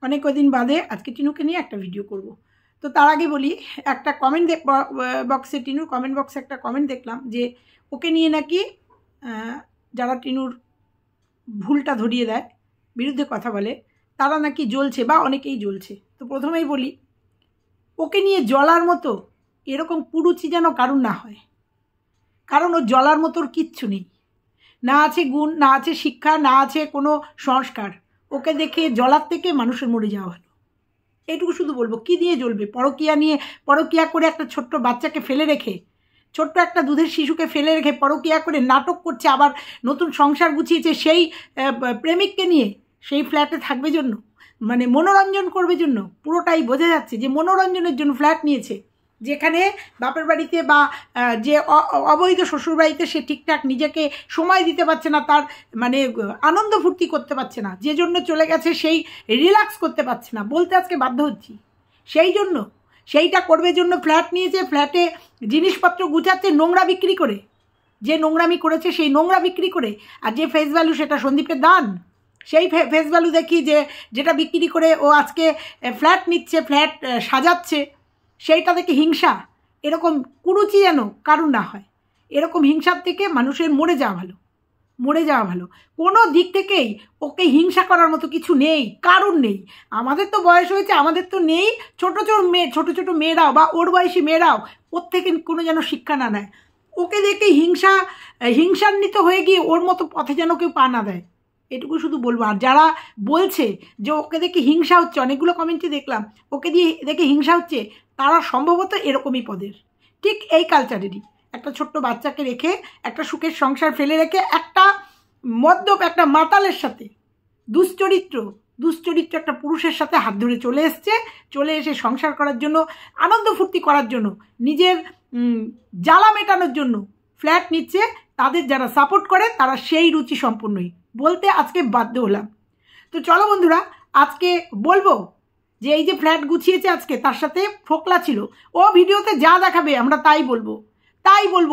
অনেক কদিন বাদে আজকে টিনুকে নিয়ে একটা ভিডিও করব। তো তার আগে বলি, একটা কমেন্ট বক্সে, টিনুর কমেন্ট বক্সে একটা কমেন্ট দেখলাম যে ওকে নিয়ে নাকি যারা টিনুর ভুলটা ধরিয়ে দেয়, বিরুদ্ধে কথা বলে, তারা নাকি জ্বলছে বা অনেকেই জ্বলছে। তো প্রথমেই বলি, ওকে নিয়ে জ্বলার মতো এরকম কুরুচি যেন কারুর না হয়, কারণ ও জ্বলার মতোর কিচ্ছু নেই। না আছে গুণ, না আছে শিক্ষা, না আছে কোনো সংস্কার। ওকে দেখে জ্বলার থেকে মানুষের মরে যাওয়া ভালো। এইটুকু শুধু বলবো। কি দিয়ে জ্বলবে? পরকিয়া নিয়ে, পরকিয়া করে একটা ছোট্ট বাচ্চাকে ফেলে রেখে, ছোট্ট একটা দুধের শিশুকে ফেলে রেখে পরকিয়া করে নাটক করছে, আবার নতুন সংসার গুছিয়েছে সেই প্রেমিককে নিয়ে, সেই ফ্ল্যাটে থাকবে জন্য, মানে মনোরঞ্জন করবে জন্য। পুরোটাই বোঝা যাচ্ছে যে মনোরঞ্জনের জন্য ফ্ল্যাট নিয়েছে, যেখানে বাপের বাড়িতে বা যে অবৈধ শ্বশুর বাড়িতে সে ঠিকঠাক নিজেকে সময় দিতে পারছে না, তার মানে আনন্দ ফুর্তি করতে পারছে না, যে জন্য চলে গেছে সেই রিল্যাক্স করতে পারছে না, বলতে আজকে বাধ্য হচ্ছি। সেই জন্য সেইটা করবে জন্য ফ্ল্যাট নিয়েছে, ফ্ল্যাটে জিনিসপত্র গুছাচ্ছে নোংরা বিক্রি করে, যে নোংরামি করেছে সেই নোংরা বিক্রি করে। আর যে ফেস ভ্যালু সেটা সন্দীপের দান, সেই ফেস ভ্যালু দেখি যেটা বিক্রি করে ও আজকে ফ্ল্যাট নিচ্ছে, ফ্ল্যাট সাজাচ্ছে, সেইটা দেখে হিংসা। এরকম কুরুচি যেন কারুর না হয়। এরকম হিংসার থেকে মানুষের মরে যাওয়া ভালো, মরে যাওয়া ভালো। কোনো দিক থেকেই ওকে হিংসা করার মতো কিছু নেই, কারুর নেই। আমাদের তো বয়স হয়েছে, আমাদের তো নেই। ছোটো ছোটো মেয়েরাও বা ওর বয়সী মেয়েরাও ওর থেকে কোনো যেন শিক্ষা না নেয়। ওকে দেখে হিংসান্বিত হয়ে গিয়ে ওর মতো পথে যেন কেউ পা না দেয়, এটুকু শুধু বলবো। আর যারা বলছে যে ওকে দেখে হিংসা হচ্ছে, অনেকগুলো কমেন্টে দেখলাম ওকে দিয়ে দেখে হিংসা হচ্ছে, তারা সম্ভবত এরকমই পদের, ঠিক এই কালচারেরই। একটা ছোট্ট বাচ্চাকে রেখে, একটা সুখের সংসার ফেলে রেখে, একটা মদ্যপ, একটা মাতালের সাথে, দুশ্চরিত্র একটা পুরুষের সাথে হাত ধরে চলে এসে সংসার করার জন্য, আনন্দ ফুর্তি করার জন্য, নিজের জ্বালা মেটানোর জন্য ফ্ল্যাট নিচ্ছে। তাদের যারা সাপোর্ট করে তারা সেই রুচি সম্পন্নই, বলতে আজকে বাধ্য হলাম। তো চলো বন্ধুরা, আজকে বলবো যে এই যে ফ্ল্যাট গুছিয়েছে আজকে, তার সাথে ফোকলা ছিল। ও ভিডিওতে যা দেখাবে আমরা তাই বলবো।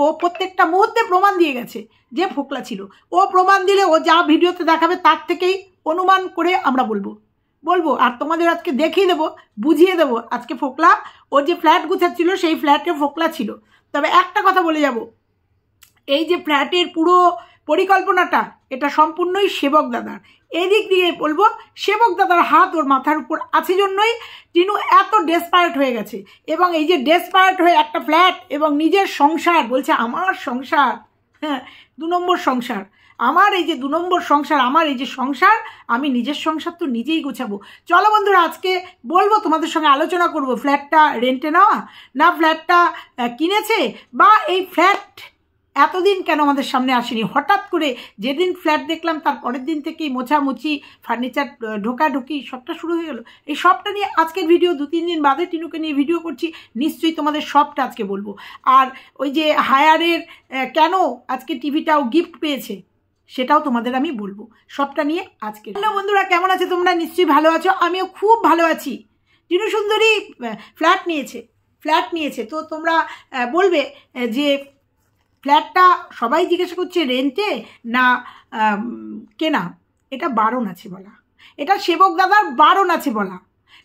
ও প্রত্যেকটা মুহূর্তে প্রমাণ দিয়ে গেছে যে ফোকলা ছিল। ও প্রমাণ দিলে ও যা ভিডিওতে দেখাবে তার থেকেই অনুমান করে আমরা বলবো। আর তোমাদের আজকে দেখিয়ে দেবো, বুঝিয়ে দেবো আজকে ফোকলা। ও যে ফ্ল্যাট গুছাচ্ছিল সেই ফ্ল্যাটে ফোকলা ছিল। তবে একটা কথা বলে যাব, এই যে ফ্ল্যাটের পুরো পরিকল্পনাটা, এটা সম্পূর্ণই সেবক দাদার। এদিক দিয়ে বলবো, সেবক দাদার হাত ওর মাথার উপর আছে জন্যই টিনু এত ডেসপারেট হয়ে গেছে। এবং এই যে ডেসপারেট হয়ে একটা ফ্ল্যাট এবং নিজের সংসার বলছে, আমার সংসার, হ্যাঁ 2 নম্বর সংসার আমার, এই যে 2 নম্বর সংসার আমার, এই যে সংসার, আমি নিজের সংসার তো নিজেই গোছাবো। চলো বন্ধুরা, আজকে বলবো, তোমাদের সঙ্গে আলোচনা করব, ফ্ল্যাটটা রেন্টে নেওয়া না ফ্ল্যাটটা কিনেছে, বা এই ফ্ল্যাট এতদিন কেন আমাদের সামনে আসেনি। হঠাৎ করে যেদিন ফ্ল্যাট দেখলাম তার পরের দিন থেকেই মোছামুছি, ফার্নিচার ঢোকাঢুকি সবটা শুরু হয়ে গেল। এই সবটা নিয়ে আজকের ভিডিও, 2-3 দিন বাদে টিনুকে নিয়ে ভিডিও করছি, নিশ্চয়ই তোমাদের সবটা আজকে বলবো। আর ওই যে হায়ারের কেন আজকে টিভিটাও গিফট পেয়েছে, সেটাও তোমাদের আমি বলবো, সবটা নিয়ে আজকে। হ্যালো বন্ধুরা, কেমন আছো তোমরা? নিশ্চয়ই ভালো আছো, আমিও খুব ভালো আছি। টিনু সুন্দরী ফ্ল্যাট নিয়েছে। তো তোমরা বলবে যে ফ্ল্যাটটা সবাই জিজ্ঞাসা করছে রেন্টে না কেনা। এটা বারণ আছে বলা, এটা সেবক দাদার বারণ আছে বলা।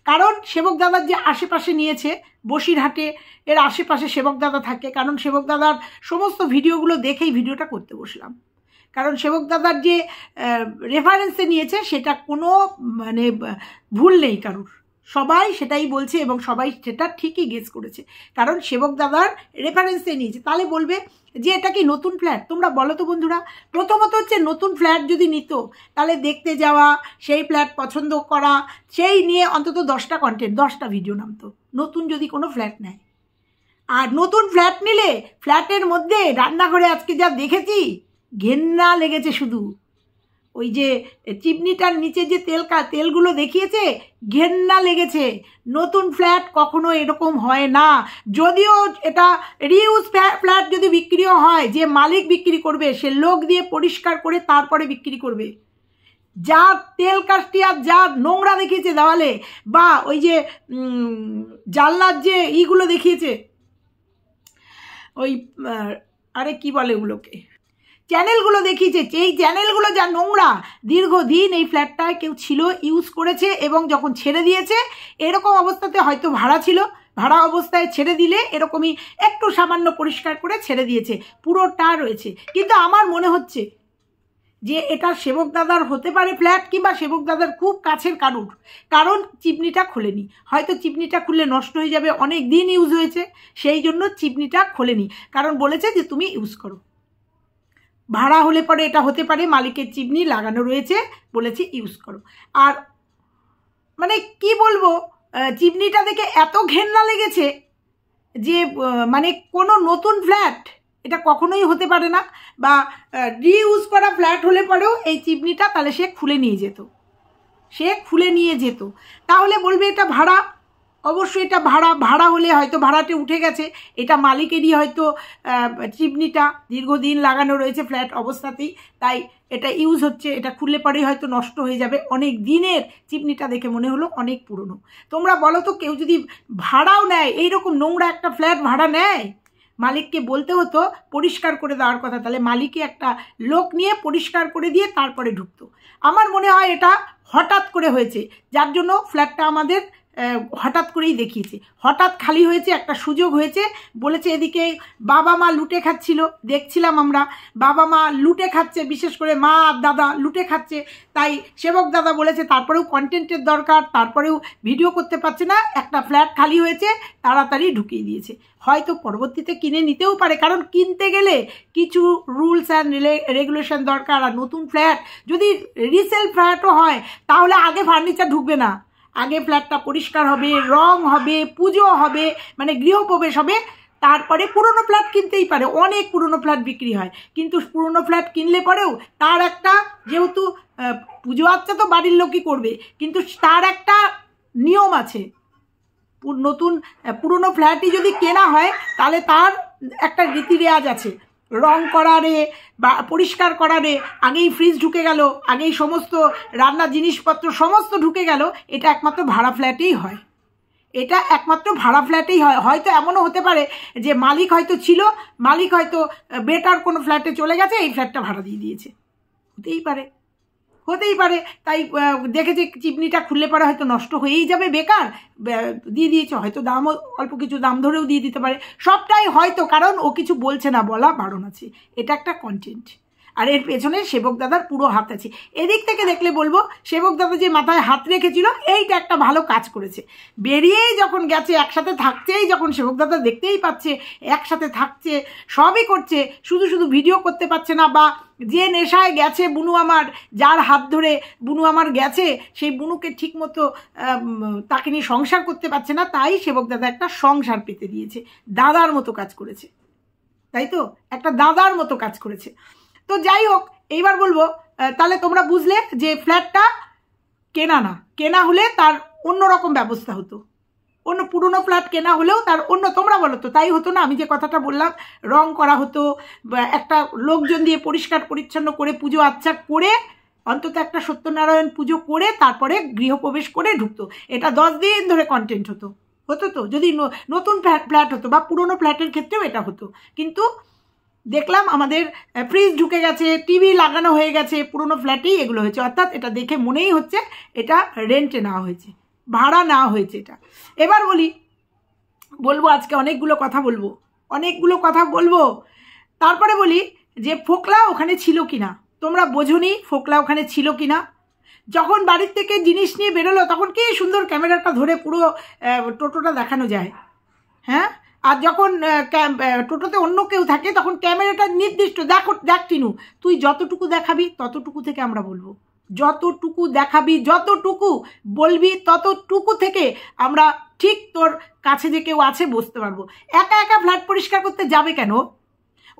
কারণ সেবক দাদার যে আশেপাশে নিয়েছে, বসিরহাটে এর আশেপাশে সেবক দাদা থাকে। কারণ সেবক দাদার সমস্ত ভিডিওগুলো দেখেই ভিডিওটা করতে বসলাম। কারণ সেবক দাদার যে রেফারেন্সে নিয়েছে সেটা কোনো মানে ভুল নেই কারুর, সবাই সেটাই বলছে এবং সবাই সেটা ঠিকই গেস করেছে। কারণ সেবক দাদার রেফারেন্সে নিয়েছে। তাহলে বলবে যে এটা কি নতুন ফ্ল্যাট? তোমরা বলো তো বন্ধুরা। প্রথমত হচ্ছে, নতুন ফ্ল্যাট যদি নিত তাহলে দেখতে যাওয়া, সেই ফ্ল্যাট পছন্দ করা, সেই নিয়ে অন্তত 10টা কন্টেন্ট, 10টা ভিডিও নামতো, নতুন যদি কোনো ফ্ল্যাট নেয়। আর নতুন ফ্ল্যাট নিলে ফ্ল্যাটের মধ্যে রান্নাঘরে আজকে যা দেখেছি, ঘেন্না লেগেছে শুধু। ওই যে চিমনিটার নিচে যে তেলগুলো দেখিয়েছে, ঘেন্না লেগেছে। নতুন ফ্ল্যাট কখনো এরকম হয় না। যদিও এটা রিউজ ফ্ল্যাট যদি বিক্রিও হয়, যে মালিক বিক্রি করবে সে লোক দিয়ে পরিষ্কার করে তারপরে বিক্রি করবে। যা তেল কাস্টি আর যা নোংরা দেখিয়েছে দেওয়ালে, বা ওই যে জানলার যে ইগুলো দেখিয়েছে, ওই আরে কি বলে ওগুলোকে, চ্যানেলগুলো দেখিয়েছে, এই চ্যানেলগুলো যা নোংরা, দীর্ঘদিন এই ফ্ল্যাটটায় কেউ ছিল, ইউজ করেছে, এবং যখন ছেড়ে দিয়েছে এরকম অবস্থাতে, হয়তো ভাড়া ছিল, ভাড়া অবস্থায় ছেড়ে দিলে এরকমই একটু সামান্য পরিষ্কার করে ছেড়ে দিয়েছে, পুরোটা রয়েছে। কিন্তু আমার মনে হচ্ছে যে এটা সেবক দাদার হতে পারে ফ্ল্যাট, কিংবা সেবক দাদার খুব কাছের কারুর, কারণ চিমনিটা খোলেনি, হয়তো চিমনিটা খুললে নষ্ট হয়ে যাবে, অনেক দিন ইউজ হয়েছে, সেই জন্য চিমনিটা খোলেনি, কারণ বলেছে যে তুমি ইউজ করো। ভাড়া হলে পরে এটা হতে পারে মালিকের চিমনি লাগানো রয়েছে, বলেছে ইউজ করো। আর মানে কি বলবো, চিমনিটা দেখে এত ঘেন্না লেগেছে যে মানে কোনো নতুন ফ্ল্যাট এটা কখনোই হতে পারে না, বা রিইউজ করা ফ্ল্যাট হলে পরেও এই চিমনিটা তাহলে সে খুলে নিয়ে যেত, তাহলে বলবে এটা ভাড়া, অবশ্যই এটা ভাড়া হলে হয়তো ভাড়াতে উঠে গেছে, এটা মালিকেরই হয়তো চিমনিটা দীর্ঘদিন লাগানো রয়েছে ফ্ল্যাট অবস্থাতেই, তাই এটা ইউজ হচ্ছে, এটা খুললে পরেই হয়তো নষ্ট হয়ে যাবে, অনেক দিনের চিমনিটা দেখে মনে হলো অনেক পুরনো। তোমরা বলো তো, কেউ যদি ভাড়াও নেয়, এইরকম নোংরা একটা ফ্ল্যাট ভাড়া নেয়, মালিককে বলতে হতো পরিষ্কার করে দেওয়ার কথা, তাহলে মালিকই একটা লোক নিয়ে পরিষ্কার করে দিয়ে তারপরে ঢুকতো। আমার মনে হয় এটা হঠাৎ করে হয়েছে, যার জন্য ফ্ল্যাটটা আমাদের হঠাৎ করেই দেখিয়েছে, হঠাৎ খালি হয়েছে, একটা সুযোগ হয়েছে। বলেছে এদিকে বাবা মা লুটে খাচ্ছিল, দেখছিলাম আমরা, বাবা মা লুটে খাচ্ছে, বিশেষ করে মা আর দাদা লুটে খাচ্ছে, তাই সেবক দাদা বলেছে তারপরেও কন্টেন্টের দরকার, তারপরেও ভিডিও করতে পারছে না, একটা ফ্ল্যাট খালি হয়েছে, তাড়াতাড়ি ঢুকিয়ে দিয়েছে। হয়তো পরবর্তীতে কিনে নিতেও পারে, কারণ কিনতে গেলে কিছু রুলস অ্যান্ড রেগুলেশন দরকার, আর নতুন ফ্ল্যাট যদি রিসেল ফ্ল্যাটও হয় তাহলে আগে ফার্নিচার ঢুকবে না, আগে ফ্ল্যাটটা পরিষ্কার হবে, রং হবে, পুজো হবে, মানে গৃহপ্রবেশ হবে, তারপরে পুরনো ফ্ল্যাট কিনতেই পারে, অনেক পুরনো ফ্ল্যাট বিক্রি হয়, কিন্তু পুরনো ফ্ল্যাট কিনলে পরেও তার একটা, যেহেতু পুজো আচ্ছা তো বাড়ির লোকই করবে, কিন্তু তার একটা নিয়ম আছে, নতুন পুরনো ফ্ল্যাটই যদি কেনা হয় তাহলে তার একটা রীতি রেওয়াজ আছে, রং করারে বা পরিষ্কার করারে, আগেই ফ্রিজ ঢুকে গেল, আগেই সমস্ত রান্নার জিনিসপত্র সমস্ত ঢুকে গেল, এটা একমাত্র ভাড়া ফ্ল্যাটেই হয়, এটা একমাত্র ভাড়া ফ্ল্যাটেই হয়। হয়তো এমনও হতে পারে যে মালিক হয়তো ছিল, মালিক হয়তো বেটার কোনো ফ্ল্যাটে চলে গেছে, এই ফ্ল্যাটটা ভাড়া দিয়ে দিয়েছে, হতেই পারে, তাই দেখেছে চিমনিটা খুললে পরে হয়তো নষ্ট হয়েই যাবে, বেকার দিয়ে দিয়েছে, হয়তো দামও অল্প কিছু দাম ধরেও দিয়ে দিতে পারে, সবটাই হয়তো, কারণ ও কিছু বলছে না, বলা বারণ আছে, এটা একটা কন্টেন্ট, আর এর পেছনে সেবক দাদার পুরো হাত আছে। এদিক থেকে দেখলে বলবো সেবক দাদা যে মাথায় হাত রেখেছিল, এইটা একটা ভালো কাজ করেছে। বেরিয়েই যখন গেছে, একসাথে থাকছেই যখন সেবক দাদা দেখতেই পাচ্ছে একসাথে থাকছে, সবই করছে, শুধু ভিডিও করতে পারছে না, বা যে নেশায় গেছে বুনু আমার, যার হাত ধরে বুনু আমার গেছে, সেই বুনুকে ঠিক মতো তাকে নিয়ে সংসার করতে পারছে না, তাই সেবক দাদা একটা সংসার পেতে দিয়েছে, দাদার মতো কাজ করেছে, তাই তো, একটা দাদার মতো কাজ করেছে। তো যাই হোক, এইবার বলবো, তাহলে তোমরা বুঝলে যে ফ্ল্যাটটা কেনা না, কেনা হলে তার অন্যরকম ব্যবস্থা হতো, অন্য পুরনো ফ্ল্যাট কেনা হলেও তার অন্য, তোমরা বলো তো তাই হতো না? আমি যে কথাটা বললাম, রং করা হতো, একটা লোকজন দিয়ে পরিষ্কার পরিচ্ছন্ন করে পুজো আচ্ছা করে, অন্তত একটা সত্যনারায়ণ পুজো করে তারপরে গৃহপ্রবেশ করে ঢুকতো, এটা 10 দিন ধরে কন্টেন্ট হতো তো, যদি নতুন ফ্ল্যাট হতো, বা পুরনো ফ্ল্যাটের ক্ষেত্রেও এটা হতো। কিন্তু দেখলাম আমাদের ফ্রিজ ঢুকে গেছে, টিভি লাগানো হয়ে গেছে, পুরনো ফ্ল্যাটেই এগুলো হয়েছে, অর্থাৎ এটা দেখে মনেই হচ্ছে এটা রেন্টে নেওয়া হয়েছে, ভাড়া নেওয়া হয়েছে এটা। এবার বলবো আজকে অনেকগুলো কথা বলবো, তারপরে বলি যে ফোকলা ওখানে ছিল কিনা, তোমরা বোঝোনি ফোকলা ওখানে ছিল কিনা। যখন বাড়ির থেকে জিনিস নিয়ে বেরোলো তখন কি সুন্দর ক্যামেরাটা ধরে পুরো টোটোটা দেখানো যায়, হ্যাঁ, আর যখন টোটোতে অন্য কেউ থাকে তখন ক্যামেরাটা নির্দিষ্ট, দেখ টিনু, তুই যতটুকু দেখাবি ততটুকু থেকে আমরা বলবো, যতটুকু দেখাবি, যতটুকু বলবি, ততটুকু থেকে আমরা ঠিক তোর কাছে যে কেউ আছে বুঝতে পারবো। একা একা ফ্ল্যাট পরিষ্কার করতে যাবে কেন?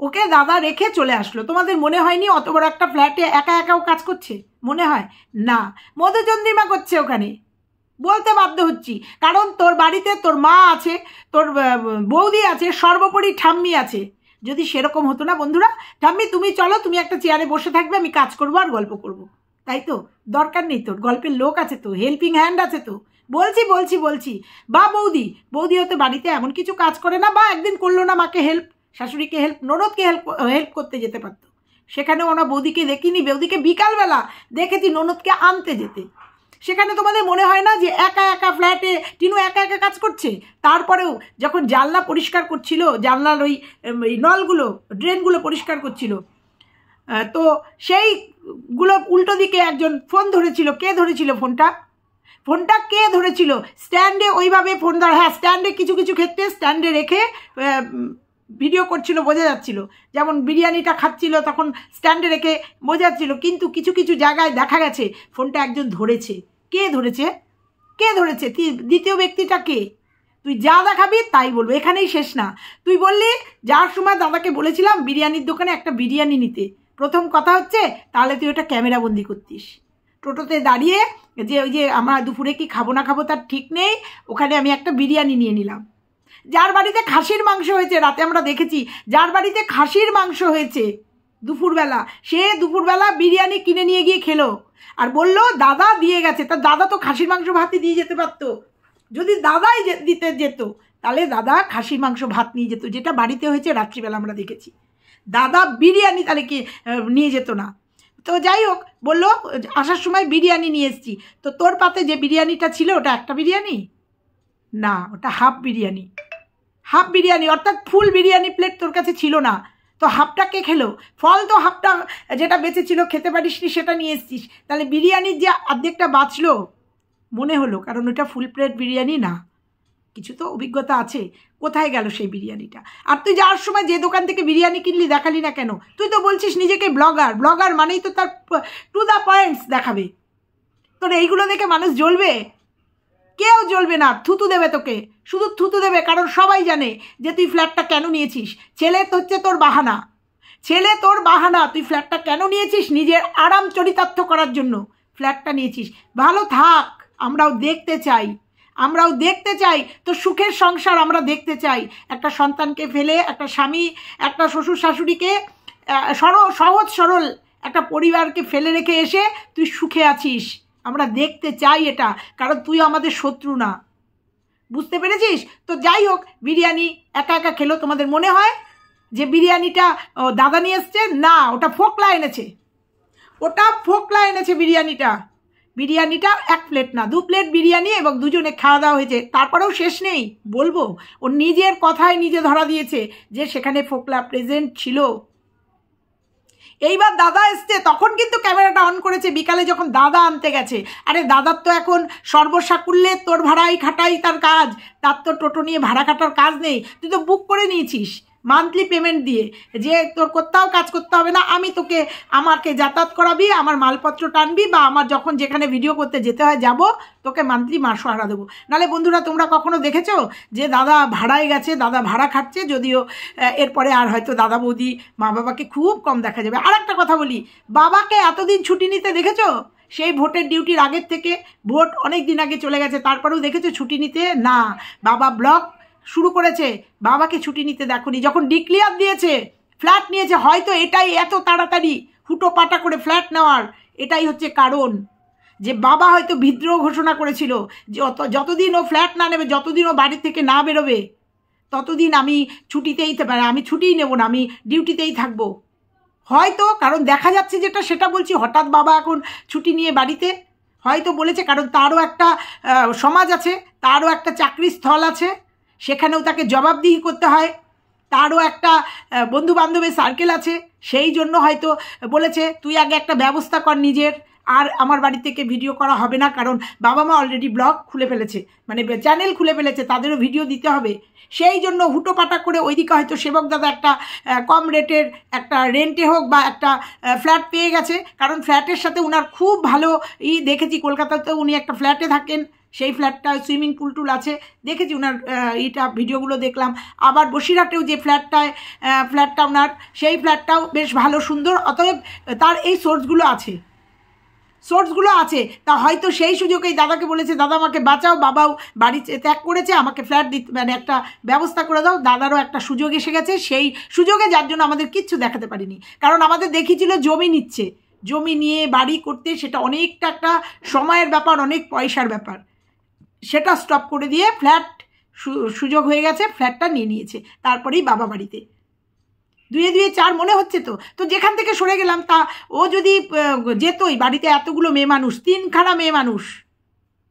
ওকে দাদা রেখে চলে আসলো। তোমাদের মনে হয়নি অত বড় একটা ফ্ল্যাটে একা একাও কাজ করছে? মনে হয় না, মধুচন্দ্রিমা করছে ওখানে, বলতে বাধ্য হচ্ছি, কারণ তোর বাড়িতে তোর মা আছে, তোর বৌদি আছে, সর্বোপরি ঠাম্মি আছে। যদি সেরকম হতো না বন্ধুরা, ঠাম্মি তুমি চলো, তুমি একটা চেয়ারে বসে থাকবে, আমি কাজ করবো আর গল্প করব, তাই তো? দরকার নেই তোর, গল্পের লোক আছে তো, হেল্পিং হ্যান্ড আছে তো, বলছি। বা বৌদি হয়তো বাড়িতে এমন কিছু কাজ করে না, বা একদিন করলো না মাকে হেল্প, শাশুড়িকে হেল্প, ননদকে হেল্প করতে যেতে পারতো, সেখানেও ওনার বৌদিকে দেখিনি, বৌদিকে বিকালবেলা দেখেছি ননদকে আনতে যেতে। সেখানে তোমাদের মনে হয় না যে একা একা ফ্ল্যাটে টিনু একা একা কাজ করছে? তারপরেও যখন জানলা পরিষ্কার করছিল, জানলার ওই নলগুলো ড্রেনগুলো পরিষ্কার করছিল, তো সেইগুলো উল্টো দিকে একজন ফোন ধরেছিল। কে ধরেছিল ফোনটা কে ধরেছিল? স্ট্যান্ডে ওইভাবে ফোন ধরা, হ্যাঁ স্ট্যান্ডে কিছু কিছু ক্ষেত্রে স্ট্যান্ডে রেখে ভিডিও করছিল, বোঝা যাচ্ছিল। যেমন বিরিয়ানিটা খাচ্ছিল তখন স্ট্যান্ডে রেখে বোঝা যাচ্ছিল, কিন্তু কিছু কিছু জায়গায় দেখা গেছে ফোনটা একজন ধরেছে। কে ধরেছে? দ্বিতীয় ব্যক্তিটা কে? তুই যা দেখাবি তাই বলবো, এখানেই শেষ না। তুই বললি যার সময় দাদাকে বলেছিলাম বিরিয়ানির দোকানে একটা বিরিয়ানি নিতে, প্রথম কথা হচ্ছে তাহলে তুই ওটা ক্যামেরাবন্দি করতিস। টোটোতে দাঁড়িয়ে যে ওই যে আমরা দুপুরে কি খাবো না খাবো তার ঠিক নেই, ওখানে আমি একটা বিরিয়ানি নিয়ে নিলাম। যার বাড়িতে খাসির মাংস হয়েছে, রাতে আমরা দেখেছি যার বাড়িতে খাসির মাংস হয়েছে দুপুরবেলা, সে দুপুরবেলা বিরিয়ানি কিনে নিয়ে গিয়ে খেলো আর বললো দাদা দিয়ে গেছে। তার দাদা তো খাসির মাংস ভাতই দিয়ে যেতে পারতো। যদি দাদাই দিতে যেত তাহলে দাদা খাসির মাংস ভাত নিয়ে যেত, যেটা বাড়িতে হয়েছে রাত্রিবেলা আমরা দেখেছি। দাদা বিরিয়ানি তাহলে কি নিয়ে যেত না? তো যাই হোক, বললো আসার সময় বিরিয়ানি নিয়ে এসেছি। তো তোর পাতে যে বিরিয়ানিটা ছিল ওটা একটা বিরিয়ানি না, ওটা হাফ বিরিয়ানি, অর্থাৎ ফুল বিরিয়ানি প্লেট তোর কাছে ছিল না। তো হাফটা কে খেলো? ফল তো হাফটা যেটা বেঁচে ছিল খেতে পারিসনি, সেটা নিয়ে এসছিস। তাহলে বিরিয়ানির যে অর্ধেকটা বাঁচলো মনে হলো, কারণ ওটা ফুল প্লেট বিরিয়ানি না, কিছু তো অভিজ্ঞতা আছে। কোথায় গেল সেই বিরিয়ানিটা? আর তুই যাওয়ার সময় যে দোকান থেকে বিরিয়ানি কিনলি দেখালি না কেন? তুই তো বলছিস নিজেকে ব্লগার মানেই তো তার টু দ্য পয়েন্টস দেখাবে। তোর এইগুলো দেখে মানুষ জ্বলবে? কেউ জ্বলবে না, থুতু দেবে তোকে, শুধু থুতু দেবে। কারণ সবাই জানে যে তুই ফ্ল্যাটটা কেন নিয়েছিস। ছেলে তো হচ্ছে তোর বাহানা, তুই ফ্ল্যাটটা কেন নিয়েছিস? নিজের আরাম চরিতার্থ করার জন্য ফ্ল্যাটটা নিয়েছিস। ভালো থাক, আমরাও দেখতে চাই তো সুখের সংসার আমরা দেখতে চাই। একটা সন্তানকে ফেলে, একটা স্বামী, একটা শ্বশুর শাশুড়িকে, সহজ সরল একটা পরিবারকে ফেলে রেখে এসে তুই সুখে আছিস, আমরা দেখতে চাই এটা। কারণ তুই আমাদের শত্রু না, বুঝতে পেরেছিস? তো যাই হোক, বিরিয়ানি একা একা খেলো। তোমাদের মনে হয় যে বিরিয়ানিটা দাদা নিয়ে এসছে? না, ওটা ফোকলা এনেছে বিরিয়ানিটা 1 প্লেট না 2 প্লেট বিরিয়ানি, এবং দুজনে খাওয়া দাওয়া হয়েছে। তারপরেও শেষ নেই, বলবো ও নিজের কথায় নিজে ধরা দিয়েছে যে সেখানে ফোকলা প্রেজেন্ট ছিল। এইবার দাদা এসছে, তখন কিন্তু ক্যামেরাটা অন করেছে বিকালে যখন দাদা আনতে গেছে। আরে দাদার তো এখন সর্বসাকুল্যে তোর ভাড়াই খাটাই তার কাজ, তার তো টোটো নিয়ে ভাড়া খাটার কাজ নেই। তুই তো বুক করে নিয়েছিস মান্থলি পেমেন্ট দিয়ে, যে তোর কাজ করতে হবে না, আমি আমাকে যাতায়াত করাবি, আমার মালপত্র টানবি, বা আমার যখন যেখানে ভিডিও করতে যেতে হয় যাব, তোকে মান্থলি মাসোহারা দেবো। নাহলে বন্ধুরা, তোমরা কখনো দেখেছো যে দাদা ভাড়ায় গেছে, দাদা ভাড়া খাচ্ছে? যদিও এরপরে আর হয়তো দাদা বৌদি মা বাবাকে খুব কম দেখা যাবে। আর একটা কথা বলি, বাবাকে এতদিন ছুটি নিতে দেখেছো? সেই ভোটের ডিউটির আগের থেকে, ভোট অনেক দিন আগে চলে গেছে, তারপরেও দেখেছো ছুটি নিতে? না, বাবা ব্লগ শুরু করেছে, বাবাকে ছুটি নিতে দেখোনি। যখন ডিক্লেয়ার দিয়েছে ফ্ল্যাট নিয়েছে, হয়তো এটাই এত তাড়াতাড়ি হুটো পাটা করে ফ্ল্যাট নেওয়ার এটাই হচ্ছে কারণ, যে বাবা হয়তো বিদ্রোহ ঘোষণা করেছিল যে যতদিন ও ফ্ল্যাট না নেবে, যতদিন ও বাড়ি থেকে না বেরোবে, ততদিন আমি আমি ছুটিই নেব না, আমি ডিউটিতেই থাকবো। হয়তো কারণ দেখা যাচ্ছে যেটা, সেটা বলছি, হঠাৎ বাবা এখন ছুটি নিয়ে বাড়িতে হয়তো বলেছে, কারণ তারও একটা সমাজ আছে, তারও একটা চাকরির স্থল আছে, সেখানেও তাকে জবাবদিহি করতে হয়, তারও একটা বন্ধু বান্ধবের সার্কেল আছে। সেই জন্য হয়তো বলেছে তুই আগে একটা ব্যবস্থা কর নিজের, আর আমার বাড়ি থেকে ভিডিও করা হবে না। কারণ বাবা মা অলরেডি ব্লগ খুলে ফেলেছে, মানে চ্যানেল খুলে ফেলেছে, তাদেরও ভিডিও দিতে হবে। সেই জন্য হুটোপাটা করে ওইদিকে হয়তো সেবক দাদা একটা কম রেটের একটা রেন্টে হোক বা একটা ফ্ল্যাট পেয়ে গেছে। কারণ ফ্ল্যাটের সাথে উনার খুব ভালো দেখেছি, কলকাতাতেও উনি একটা ফ্ল্যাটে থাকেন, সেই ফ্ল্যাটটা সুইমিং পুল টুল আছে, দেখেছি ওনার ভিডিওগুলো দেখলাম। আবার বসিরহাটেও যে ফ্ল্যাটটা ওনার, সেই ফ্ল্যাটটাও বেশ ভালো সুন্দর। অতএব তার এই সোর্সগুলো আছে, তা হয়তো সেই সুযোগেই দাদাকে বলেছে, দাদা আমাকে বাঁচাও, বাবাও বাড়ি ত্যাগ করেছে, আমাকে ফ্ল্যাট দিতে, মানে একটা ব্যবস্থা করে দাও। দাদারও একটা সুযোগ এসে গেছে, সেই সুযোগে যার জন্য আমাদের কিচ্ছু দেখাতে পারিনি। কারণ আমাদের দেখিয়েছিল জমি নিয়ে বাড়ি করতে, সেটা অনেকটা একটা সময়ের ব্যাপার, অনেক পয়সার ব্যাপার, সেটা স্টপ করে দিয়ে ফ্ল্যাট সুযোগ হয়ে গেছে, ফ্ল্যাটটা নিয়ে নিয়েছে, তারপরেই বাবা বাড়িতে। 2 2 4 মনে হচ্ছে তো। তো যেখান থেকে সরে গেলাম তা ও যদি যেতই, বাড়িতে এতগুলো মেয়ে মানুষ, 3খানা মেয়ে মানুষ,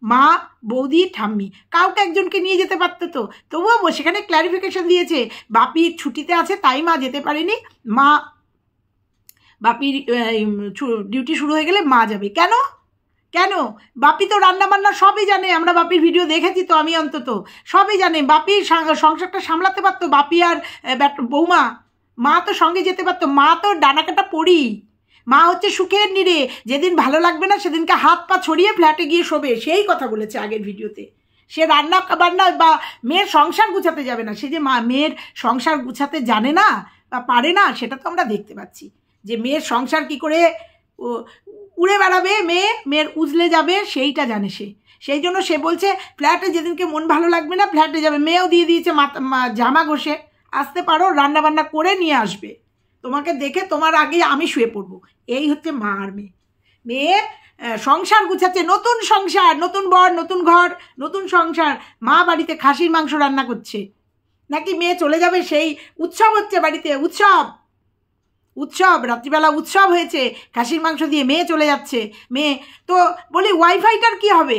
মা, বৌদি, ঠাম্মি, কাউকে একজনকে নিয়ে যেতে পারতো তো। তবুও সেখানে ক্ল্যারিফিকেশন দিয়েছে বাপির ছুটিতে আছে তাই মা যেতে পারেনি, মা বাপির ডিউটি শুরু হয়ে গেলে মা যাবে। কেন কেন? বাপি তো রান্না বান্না সবই জানে, আমরা বাপির ভিডিও দেখেছি তো, আমি অন্তত সবই জানে। বাপির সংসারটা সামলাতে পারতো, বাপি আর বৌমা, মা তো সঙ্গে যেতে পারতো। মা তো ডানাকাটা পড়ি, মা হচ্ছে সুখের নিরে, যেদিন ভালো লাগবে না সেদিনকে হাত পা ছড়িয়ে ফ্ল্যাটে গিয়ে শোবে, সেই কথা বলেছে আগের ভিডিওতে। সে রান্না বান্না বা মেয়ের সংসার গুছাতে যাবে না, সে যে মেয়ের সংসার গুছাতে জানে না বা পারে না সেটা তো আমরা দেখতে পাচ্ছি, যে মেয়ের সংসার কি করে উড়ে বেড়াবে, মেয়ের উজলে যাবে সেইটা জানে সে। সেই জন্য সে বলছে ফ্ল্যাটে যেদিনকে মন ভালো লাগবে না ফ্ল্যাটে যাবে। মেয়েও দিয়ে দিয়েছে জামা ঘষে, আসতে পারো, রান্না বান্না করে নিয়ে আসবে, তোমাকে দেখে তোমার আগে আমি শুয়ে পড়বো। এই হচ্ছে মা আর মেয়ে। মেয়ে সংসার গুছাচ্ছে, নতুন সংসার, নতুন বর, নতুন ঘর, নতুন সংসার। মা বাড়িতে খাসির মাংস রান্না করছে, নাকি মেয়ে চলে যাবে, সেই উৎসব হচ্ছে বাড়িতে, উৎসব রাত্রিবেলা উৎসব হয়েছে খাসির মাংস দিয়ে, মেয়ে চলে যাচ্ছে। মেয়ে তো বলি ওয়াইফাইটার কি হবে?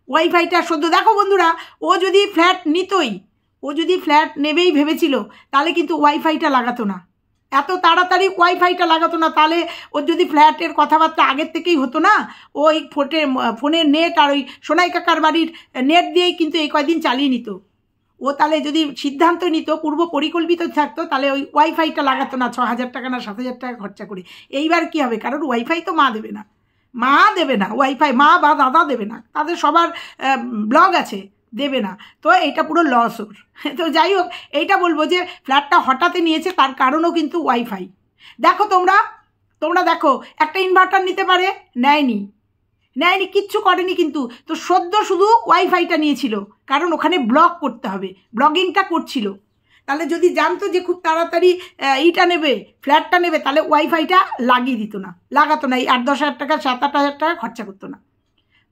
ওয়াইফাইটা সদ্য দেখো বন্ধুরা, ও যদি ফ্ল্যাট নিতই, ও যদি ফ্ল্যাট নেবেই ভেবেছিল তাহলে কিন্তু ওয়াইফাইটা লাগাতো না, এত তাড়াতাড়ি ওয়াইফাইটা লাগাতো না। তাহলে ওর যদি ফ্ল্যাটের কথাবার্তা আগের থেকেই হতো না, ওই ফোনের নেট আর ওই সোনাই কাকার বাড়ির নেট দিয়েই কিন্তু এই কয়দিন চালিয়ে নিত। ও তাহলে যদি সিদ্ধান্ত নিত, পূর্ব পরিকল্পিত থাকতো, তাহলে ওই ওয়াইফাইটা লাগাতো না 6,000 টাকা না 7,000 টাকা খরচা করে। এইবার কি হবে? কারণ ওয়াইফাই তো মা দেবে না, ওয়াইফাই মা বা দাদা দেবে না, তাদের সবার ব্লগ আছে, দেবে না। তো এইটা পুরো লস ওর। তো যাই হোক, এইটা বলবো যে ফ্ল্যাটটা হঠাৎ নিয়েছে, তার কারণও কিন্তু ওয়াইফাই। দেখো তোমরা দেখো, একটা ইনভার্টার নিতে পারে, নেয়নি, কিচ্ছু করেনি, কিন্তু তো সদ্য শুধু ওয়াইফাইটা নিয়েছিল, কারণ ওখানে ব্লগ করতে হবে, ব্লগিংটা করছিল। তাহলে যদি জানতো যে খুব তাড়াতাড়ি ফ্ল্যাটটা নেবে, তাহলে ওয়াইফাইটা লাগিয়ে দিত না, লাগাতো না, এই 8-10,000 টাকা 7-8,000 টাকা খরচা করতো না।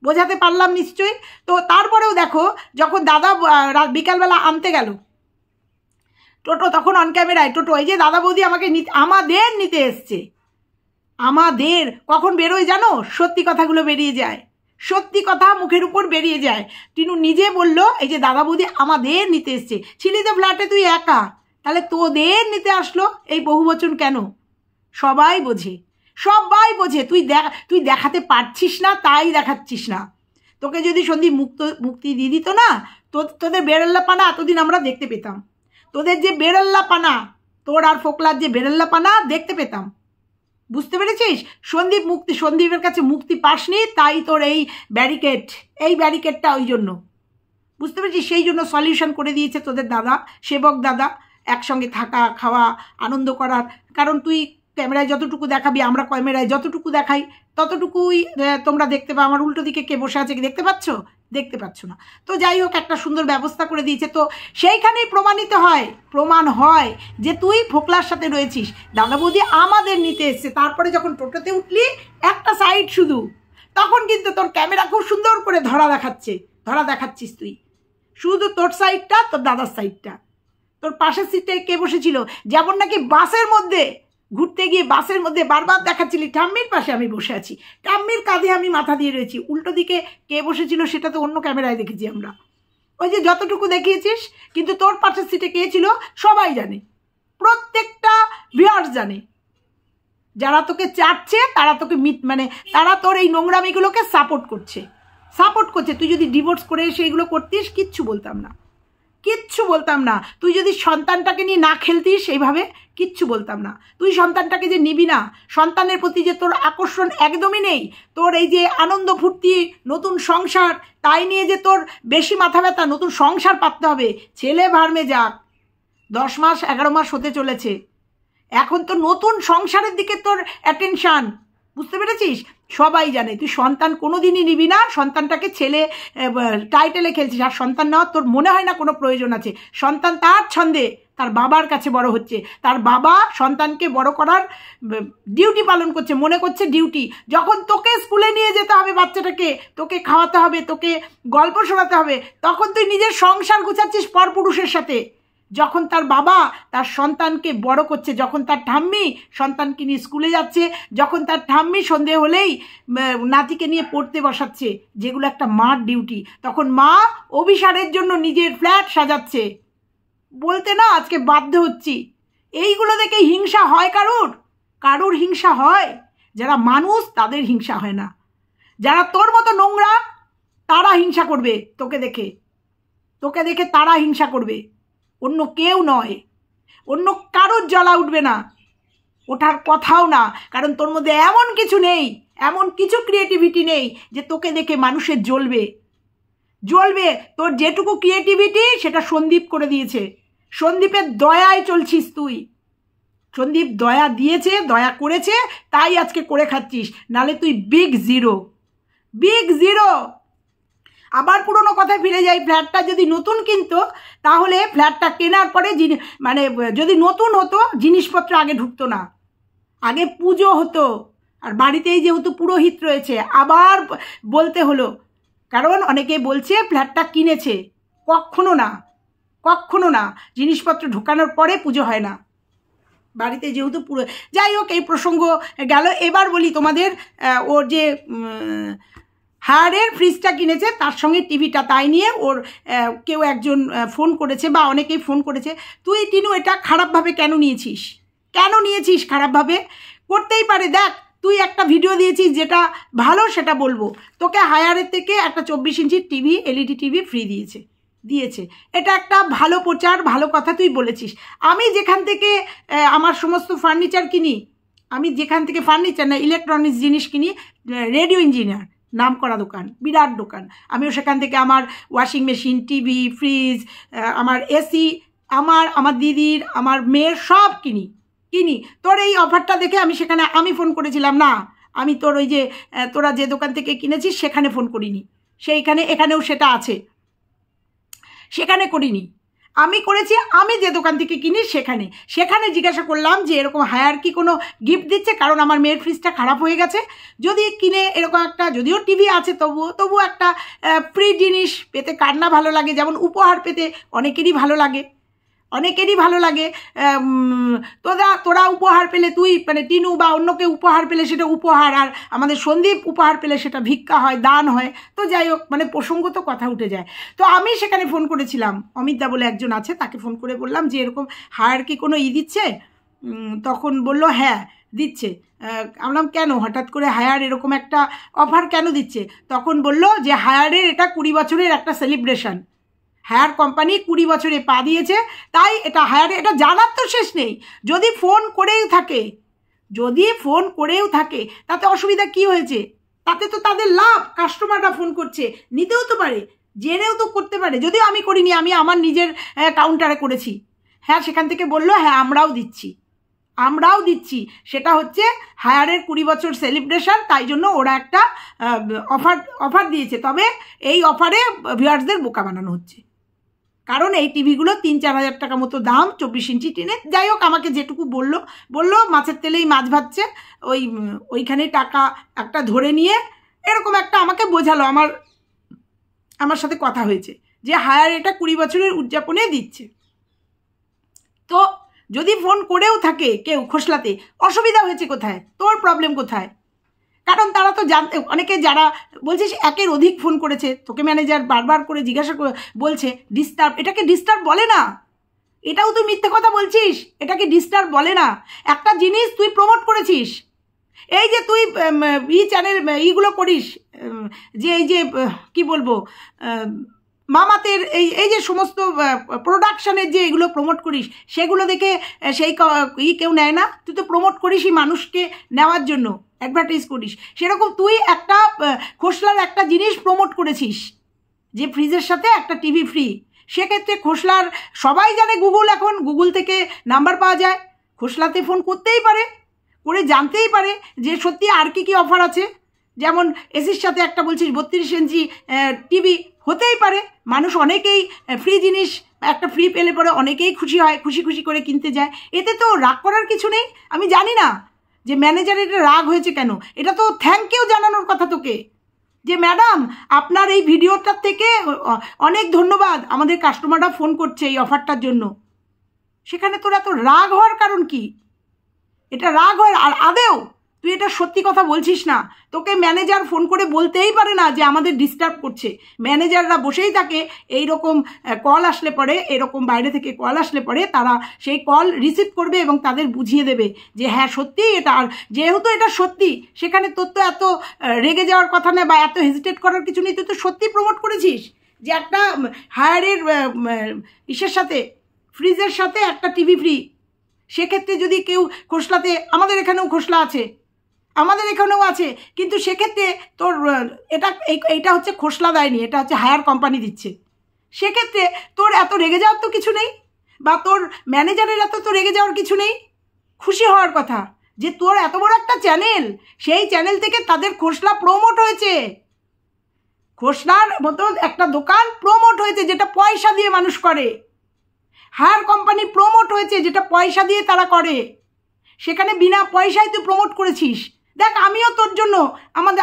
বোঝাতে পারলাম নিশ্চয়ই? তো তারপরেও দেখো, যখন দাদা বিকালবেলা আনতে গেল টোটো, তখন অন ক্যামেরায় টোটো, এই যে দাদা বৌদি আমাদের নিতে এসছে, আমাদের কখন বেরোয় জানো? সত্যি কথাগুলো বেরিয়ে যায়, সত্যি কথা মুখের উপর বেরিয়ে যায়। টিনু নিজে বলল, এই যে দাদা বৌদি আমাদের নিতে এসছে। ছিলি তো ফ্ল্যাটে তুই একা, তাহলে তোদের নিতে আসলো, এই বহুবচন কেন? সবাই বোঝে, তুই দেখাতে পারছিস না, তাই দেখাচ্ছিস না। তোকে যদি সন্দীপ মুক্তি দিয়ে দিত না, তোদের বেড়াল্লা পানা এতদিন আমরা দেখতে পেতাম, তোদের যে বেড়াল্লা পানা, তোর আর ফোকলার যে বেড়াল্লা পানা দেখতে পেতাম। বুঝতে পেরেছিস? সন্দীপের কাছে মুক্তি পাসনি, তাই তোর এই ব্যারিকেডটা ওই জন্য, বুঝতে পেরেছিস? সেই জন্য সলিউশন করে দিয়েছে তোদের দাদা, সেবক দাদা, একসঙ্গে থাকা, খাওয়া, আনন্দ করার। কারণ তুই ক্যামেরায় যতটুকু দেখাবি, আমরা ক্যামেরায় যতটুকু দেখাই ততটুকুই তোমরা দেখতে পাও। আমার উল্টো দিকে কে বসে আছে কি দেখতে পাচ্ছ না। তো যাই হোক, একটা সুন্দর ব্যবস্থা করে দিয়েছে। তো সেইখানেই প্রমাণ হয় যে তুই ফোকলার সাথে রয়েছিস। দাদা বৌদি আমাদের নিতে এসছে, তারপরে যখন টোটোতে উঠলি একটা সাইড শুধু, তখন কিন্তু তোর ক্যামেরা খুব সুন্দর করে ধরা দেখাচ্ছিস তুই, শুধু তোর সাইডটা, তোর দাদার সাইডটা। তোর পাশের সিটটায় কে বসেছিল, যেমন নাকি বাসের মধ্যে ঘুরতে গিয়ে বাসের মধ্যে বারবার দেখাচ্ছিলি ঠাম্মির পাশে আমি বসে আছি, ঠাম্মির কাঁধে আমি মাথা দিয়ে রয়েছি। উল্টো দিকে কে বসেছিল সেটা তো অন্য ক্যামেরায় দেখেছি আমরা, ওই যে যতটুকু দেখিয়েছিস। কিন্তু তোর পাশের সিটে কে ছিল সবাই জানে, প্রত্যেকটা ভিউয়ার্স জানে। যারা তোকে চাটছে তারা তোকে তারা তোর এই নোংরামিগুলোকে সাপোর্ট করছে। তুই যদি ডিভোর্স করে সেইগুলো করতিস, কিচ্ছু বলতাম না। তুই যদি সন্তানটাকে নিয়ে না খেলতিস এইভাবে, কিচ্ছু বলতাম না। তুই সন্তানটাকে যে নিবি না, সন্তানের প্রতি যে তোর আকর্ষণ একদমই নেই, তোর এই যে আনন্দ ফুর্তি, নতুন সংসার, তাই নিয়ে যে তোর বেশি মাথা ব্যথা, নতুন সংসার পাততে হবে। ছেলে ভার্মে যাক, 10 মাস 11 মাস হতে চলেছে, এখন তো নতুন সংসারের দিকে তোর অ্যাটেনশান, বুঝতে পেরেছিস? সবাই জানে তুই সন্তান কোনোদিনই নিবি না, সন্তানটাকে ছেলে টাইটেলে খেলছিস। আর সন্তান নেওয়ার তোর মনে হয় না কোনো প্রয়োজন আছে। সন্তান তার ছন্দে তার বাবার কাছে বড় হচ্ছে, তার বাবা সন্তানকে বড় করার ডিউটি পালন করছে, মনে করছে ডিউটি। যখন তোকে স্কুলে নিয়ে যেতে হবে বাচ্চাটাকে, তোকে খাওয়াতে হবে, তোকে গল্প শোনাতে হবে, তখন তুই নিজের সংসার গুছাচ্ছিস পরপুরুষের সাথে। যখন তার বাবা তার সন্তানকে বড় করছে, যখন তার ঠাম্মি সন্তানকে নিয়ে স্কুলে যাচ্ছে, যখন তার ঠাম্মি সন্ধে হলেই নাতিকে নিয়ে পড়তে বসাচ্ছে, যেগুলো একটা মার ডিউটি, তখন মা অভিসারের জন্য নিজের ফ্ল্যাট সাজাচ্ছে। বলতে না আজকে বাধ্য হচ্ছি, এইগুলো দেখে হিংসা হয় কারুর? কারুর হিংসা হয়? যারা মানুষ তাদের হিংসা হয় না, যারা তোর মতো নোংরা তারা হিংসা করবে তোকে দেখে, তোকে দেখে তারা হিংসা করবে, অন্য কেউ নয়। অন্য কারোর জ্বালা উঠবে না, ওঠার কথাও না, কারণ তোর মধ্যে এমন কিছু নেই, এমন কিছু ক্রিয়েটিভিটি নেই যে তোকে দেখে মানুষের জ্বলবে। তোর যেটুকু ক্রিয়েটিভিটি সেটা সন্দীপ করে দিয়েছে। সন্দীপের দয়ায় চলছিস তুই, সন্দীপ দয়া দিয়েছে, দয়া করেছে, তাই আজকে করে খাচ্ছিস, নালে তুই বিগ জিরো। আবার পুরোনো কথায় ফিরে যাই, ফ্ল্যাটটা যদি নতুন কিনতো তাহলে ফ্ল্যাটটা কেনার পরে মানে যদি নতুন হতো জিনিসপত্র আগে ঢুকতো না, আগে পুজো হতো। আর বাড়িতেই যেহেতু পুরোহিত রয়েছে আবার বলতে হলো, কারণ অনেকে বলছে ফ্ল্যাটটা কিনেছে। কখনো না, জিনিসপত্র ঢোকানোর পরে পুজো হয় না বাড়িতে, যেহেতু পুরো। যাই হোক, এই প্রসঙ্গ গেল। এবার বলি তোমাদের, ওর যে হায়ারের ফ্রিজটা কিনেছে তার সঙ্গে টিভিটা, তাই নিয়ে ওর কেউ একজন ফোন করেছে বা অনেকেই ফোন করেছে, তুই টিনু এটা খারাপভাবে কেন নিয়েছিস খারাপভাবে? করতেই পারে, দেখ তুই একটা ভিডিও দিয়েছিস যেটা ভালো সেটা বলবো, তোকে হায়ারের থেকে একটা 24 ইঞ্চির টিভি, এলইডি টিভি ফ্রি দিয়েছে, এটা একটা ভালো প্রচার, ভালো কথা তুই বলেছিস। আমি যেখান থেকে আমার সমস্ত ফার্নিচার কিনি, আমি যেখান থেকে ফার্নিচার না ইলেকট্রনিক্স জিনিস কিনি, রেডিও ইঞ্জিনিয়ার নাম করা দোকান, বিরাট দোকান, আমিও সেখান থেকে আমার ওয়াশিং মেশিন, টিভি, ফ্রিজ, আমার এসি, আমার দিদির, আমার মেয়ের সব কিনি। তোর এই অফারটা দেখে আমি ফোন করেছিলাম না, আমি তোর ওই যে তোরা যে দোকান থেকে কিনেছিস সেখানে ফোন করিনি, এখানেও সেটা আছে, সেখানে করিনি। আমি করেছি আমি যে দোকান থেকে কিনি সেখানে জিজ্ঞাসা করলাম যে এরকম হায়ার কি কোনো গিফট দিচ্ছে, কারণ আমার মেয়ের ফ্রিজটা খারাপ হয়ে গেছে, যদি কিনে এরকম একটা, যদিও টিভি আছে তবুও একটা ফ্রি জিনিস পেতে কার না ভালো লাগে, যেমন উপহার পেতে অনেকেরই ভালো লাগে। তোরা উপহার পেলে, তুই মানে টিনু বা অন্যকে উপহার পেলে সেটা উপহার, আর আমাদের সন্দীপ উপহার পেলে সেটা ভিক্ষা হয়, দান হয়। তো যাই হোক, মানে প্রসঙ্গ তো কথা উঠে যায়। তো আমি সেখানে ফোন করেছিলাম, অমিতদা বলে একজন আছে, তাকে ফোন করে বললাম যে এরকম হায়ার কি কোনো দিচ্ছে? তখন বলল হ্যাঁ দিচ্ছে। বললাম কেন হঠাৎ করে হায়ার এরকম একটা অফার কেন দিচ্ছে? তখন বলল যে হায়ারের এটা 20 বছরের একটা সেলিব্রেশন, হায়ার কোম্পানি 20 বছরে পা দিয়েছে, তাই এটা হায়ারে, এটা জানার তো শেষ নেই। যদি ফোন করেও থাকে তাতে অসুবিধা কি হয়েছে? তাতে তো তাদের লাভ, কাস্টমাররা ফোন করছে, নিতেও তো পারে, জেনেও তো করতে পারে। যদিও আমি করিনি, আমি আমার নিজের কাউন্টারে করেছি। হ্যাঁ, সেখান থেকে বললো হ্যাঁ আমরাও দিচ্ছি, সেটা হচ্ছে হায়ারের 20 বছর সেলিব্রেশন, তাই জন্য ওরা একটা অফার দিয়েছে। তবে এই অফারে ভিউয়ার্সদের বোকা বানানো হচ্ছে, কারণ এই টিভিগুলো 3-4 হাজার টাকা মতো দাম, 24 ইঞ্চি টিনে। যাই হোক, আমাকে যেটুকু বললো মাছের তেলেই মাছ ভাজছে, ওইখানে টাকা একটা ধরে নিয়ে এরকম একটা আমাকে বোঝালো, আমার সাথে কথা হয়েছে যে হায়ার এটা 20 বছরের উদযাপনে দিচ্ছে। তো যদি ফোন করেও থাকে কেউ খোসলাতে, অসুবিধা হয়েছে কোথায়? তোর প্রবলেম কোথায়? কারণ তারা তো অনেকে যারা বলছিস একের অধিক ফোন করেছে, তোকে ম্যানেজার বারবার করে জিজ্ঞাসা বলছে ডিস্টার্ব, এটাকে ডিস্টার্ব বলে না। এটাও তুই মিথ্যে কথা বলছিস, এটাকে ডিস্টার্ব বলে না। একটা জিনিস তুই প্রমোট করেছিস, এই যে তুই চ্যানেল এইগুলো করিস, যে এই যে কি বলবো, মামাতের এই যে সমস্ত প্রোডাকশানের যে এগুলো প্রমোট করিস, সেগুলো দেখে সেই কেউ নেয় না। তুই তো প্রমোট করিসই মানুষকে নেওয়ার জন্য, অ্যাডভার্টাইজ করিস। সেরকম তুই একটা খোসলার একটা জিনিস প্রমোট করেছিস, যে ফ্রিজের সাথে একটা টিভি ফ্রি। সেক্ষেত্রে খোসলার সবাই জানে এখন গুগল থেকে নাম্বার পাওয়া যায়, খোসলাতে ফোন করতেই পারে, করে জানতেই পারে যে সত্যি আর কি অফার আছে। যেমন এসির সাথে একটা বলছিস 32 ইঞ্চি টিভি, হতেই পারে। মানুষ অনেকেই ফ্রি জিনিস একটা ফ্রি পেলে পরে অনেকেই খুশি হয়, খুশি করে কিনতে যায়। এতে তো রাগ করার কিছু নেই। আমি জানি না যে ম্যানেজারের এটা রাগ হয়েছে কেন, এটা তো থ্যাংক ইউ জানানোর কথা তোকে, যে ম্যাডাম আপনার এই ভিডিওটার থেকে অনেক ধন্যবাদ, আমাদের কাস্টমাররা ফোন করছে এই অফারটার জন্য। সেখানে তোর এত রাগ হওয়ার কারণ কি? এটা রাগ হয়? আর আদেও তুই এটা সত্যি কথা বলছিস না। তোকে ম্যানেজার ফোন করে বলতেই পারে না যে আমাদের ডিস্টার্ব করছে। ম্যানেজাররা বসেই থাকে, এই রকম কল আসলে পরে, এরকম বাইরে থেকে কল আসলে পরে তারা সেই কল রিসিভ করবে এবং তাদের বুঝিয়ে দেবে যে হ্যাঁ সত্যিই এটা। আর যেহেতু এটা সত্যি, সেখানে তোর তো এত রেগে যাওয়ার কথা নেই বা এত হেজিটেট করার কিছু নেই। তুই তো সত্যি প্রমোট করেছিস যে একটা হায়ারের ইসের সাথে, ফ্রিজের সাথে একটা টিভি ফ্রি। সেক্ষেত্রে যদি কেউ খোসলাতে, আমাদের এখানেও খোসলা আছে, আমাদের এখানেও আছে, কিন্তু সেক্ষেত্রে তোর এইটা হচ্ছে খোসলা দেয়নি, এটা হচ্ছে হায়ার কোম্পানি দিচ্ছে। সেক্ষেত্রে তোর এত রেগে যাওয়ার তো কিছু নেই, বা তোর ম্যানেজারের এত তো রেগে যাওয়ার কিছু নেই। খুশি হওয়ার কথা যে তোর এত বড় একটা চ্যানেল, সেই চ্যানেল থেকে তাদের খোসলা প্রমোট হয়েছে। খোসলার মতো একটা দোকান প্রমোট হয়েছে, যেটা পয়সা দিয়ে মানুষ করে। হায়ার কোম্পানি প্রমোট হয়েছে, যেটা পয়সা দিয়ে তারা করে। সেখানে বিনা পয়সায় তুই প্রমোট করেছিস। দেখ, আমিও তোর জন্য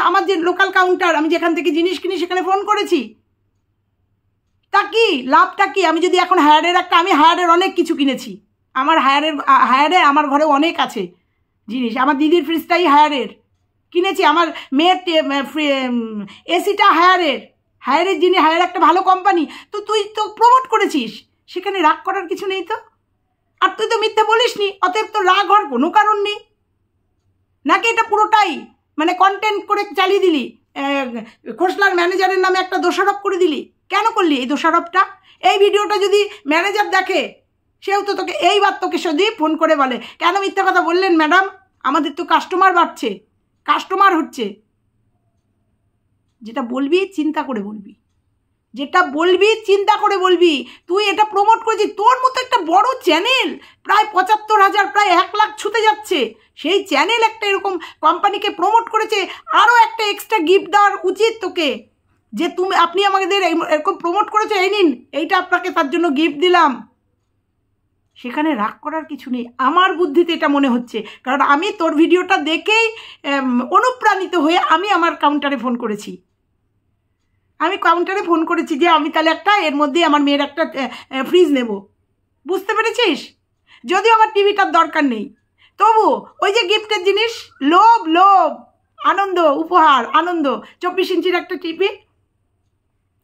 আমার যে লোকাল কাউন্টার, আমি যেখান থেকে জিনিস কিনি সেখানে ফোন করেছি। তা কি লাভটা কি? আমি যদি এখন আমি হায়ারের অনেক কিছু কিনেছি। আমার হায়ারের আমার ঘরে অনেক আছে জিনিস। আমার দিদির ফ্রিজটাই হায়ারের কিনেছি, আমার মেয়ের এসিটা হায়ারের জিনিস, হায়ার একটা ভালো কোম্পানি। তো তুই তো প্রমোট করেছিস, সেখানে রাগ করার কিছু নেই তো। আর তুই তো মিথ্যে বলিসনি, অতএব তো রাগ হওয়ার কোনো কারণ নেই। নাকি এটা পুরোটাই মানে কন্টেন্ট করে চালিয়ে দিলি, খোসলার ম্যানেজারের নামে একটা দোষারোপ করে দিলি? কেন করলি এই দোষারোপটা? এই ভিডিওটা যদি ম্যানেজার দেখে, সেও তো তোকে যদি ফোন করে বলে কেন মিথ্যা কথা বললেন ম্যাডাম, আমাদের তো কাস্টমার বাড়ছে, কাস্টমার হচ্ছে। যেটা বলবি চিন্তা করে বলবি, যেটা বলবি চিন্তা করে বলবি। তুই এটা প্রমোট করেছিস, তোর মতো একটা বড় চ্যানেল, প্রায় ৭৫,০০০, প্রায় ১ লাখ ছুতে যাচ্ছে, সেই চ্যানেল একটা এরকম কোম্পানিকে প্রমোট করেছে। আরও একটা এক্সট্রা গিফট দেওয়ার উচিত তোকে, যে আপনি আমাদের এরকম প্রমোট করেছে, এই নিন, এইটা আপনাকে তার জন্য গিফট দিলাম। সেখানে রাগ করার কিছু নেই, আমার বুদ্ধিতে এটা মনে হচ্ছে। কারণ আমি তোর ভিডিওটা দেখেই অনুপ্রাণিত হয়ে আমি আমার কাউন্টারে ফোন করেছি। যে আমি তাহলে এর মধ্যে আমার মেয়ের একটা ফ্রিজ নেব। বুঝতে পেরেছিস? যদিও আমার টিভিটার দরকার নেই, তবু ওই যে গিফটের জিনিস, লোভ আনন্দ, উপহার আনন্দ। ২৪ ইঞ্চির একটা টিভি,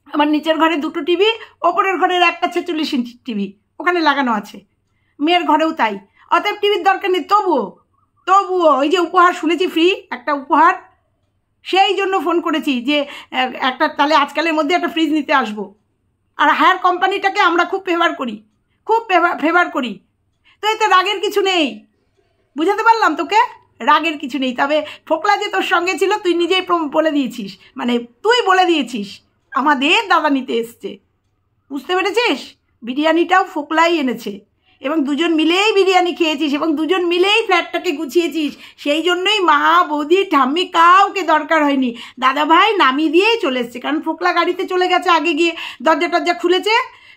আমার নিচের ঘরে 2টো টিভি, ওপরের ঘরের একটা 46 ইঞ্চির টিভি ওখানে লাগানো আছে, মেয়ের ঘরেও তাই। অতএব টিভির দরকার নেই, তবুও ওই যে উপহার শুনেছি, ফ্রি একটা উপহার, সেই জন্য ফোন করেছি যে একটা তাহলে আজকালের মধ্যে একটা ফ্রিজ নিতে আসবো। আর হায়ার কোম্পানিটাকে আমরা খুব ফেভার করি। তো এতে রাগের কিছু নেই, বুঝাতে পারলাম তোকে? রাগের কিছু নেই। তবে ফোকলা যে তোর সঙ্গে ছিল, তুই নিজেই বলে দিয়েছিস, মানে তুই বলে দিয়েছিস আমাদের দাদা নিতে এসছে। বুঝতে পেরেছিস? বিরিয়ানিটাও ফোকলাই এনেছে, এবং দুজন মিলেই বিরিয়ানি খেয়েছিস, এবং দুজন মিলেই ফ্ল্যাটটাকে গুছিয়েছিস। সেই জন্যই মা, বৌদি, ঠাম্মি কাউকে দরকার হয়নি, দাদা ভাই নামিয়ে দিয়েই চলে এসছে। কারণ ফোকলা গাড়িতে চলে গেছে, আগে গিয়ে দরজা খুলেছে।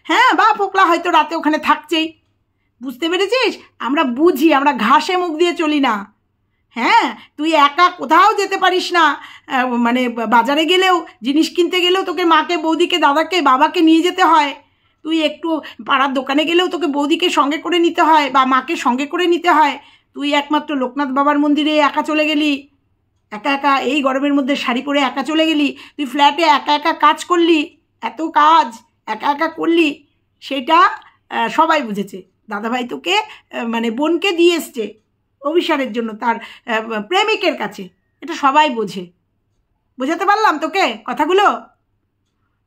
হ্যাঁ, বা ফোকলা হয়তো রাতে ওখানে থাকছেই। বুঝতে পেরেছিস? আমরা বুঝি, আমরা ঘাসে মুখ দিয়ে চলি না। হ্যাঁ, তুই একা কোথাও যেতে পারিস না, মানে বাজারে গেলেও, জিনিস কিনতে গেলেও তোকে মাকে, বৌদিকে, দাদাকে, বাবাকে নিয়ে যেতে হয়। তুই একটু পাড়ার দোকানে গেলেও তোকে বৌদিকে সঙ্গে করে নিতে হয় বা মাকে সঙ্গে করে নিতে হয়। তুই একমাত্র লোকনাথ বাবার মন্দিরে একা চলে গেলি, একা এই গরমের মধ্যে শাড়ি পরে একা চলে গেলি। তুই ফ্ল্যাটে একা কাজ করলি, এত কাজ একা করলি, সেটা সবাই বুঝেছে। দাদাভাই তোকে মানে বোনকে দিয়ে এসছে অভিসারের জন্য তার প্রেমিকের কাছে, এটা সবাই বোঝে। বোঝাতে পারলাম তোকে কথাগুলো?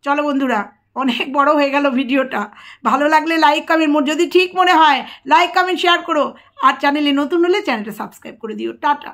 চলো বন্ধুরা, অনেক বড় হয়ে গেল ভিডিওটা। ভালো লাগলে লাইক কমেন্ট, যদি ঠিক মনে হয় লাইক কমেন্ট শেয়ার করো। আর চ্যানেলে নতুন হলে চ্যানেলটা সাবস্ক্রাইব করে দিও। টাটা।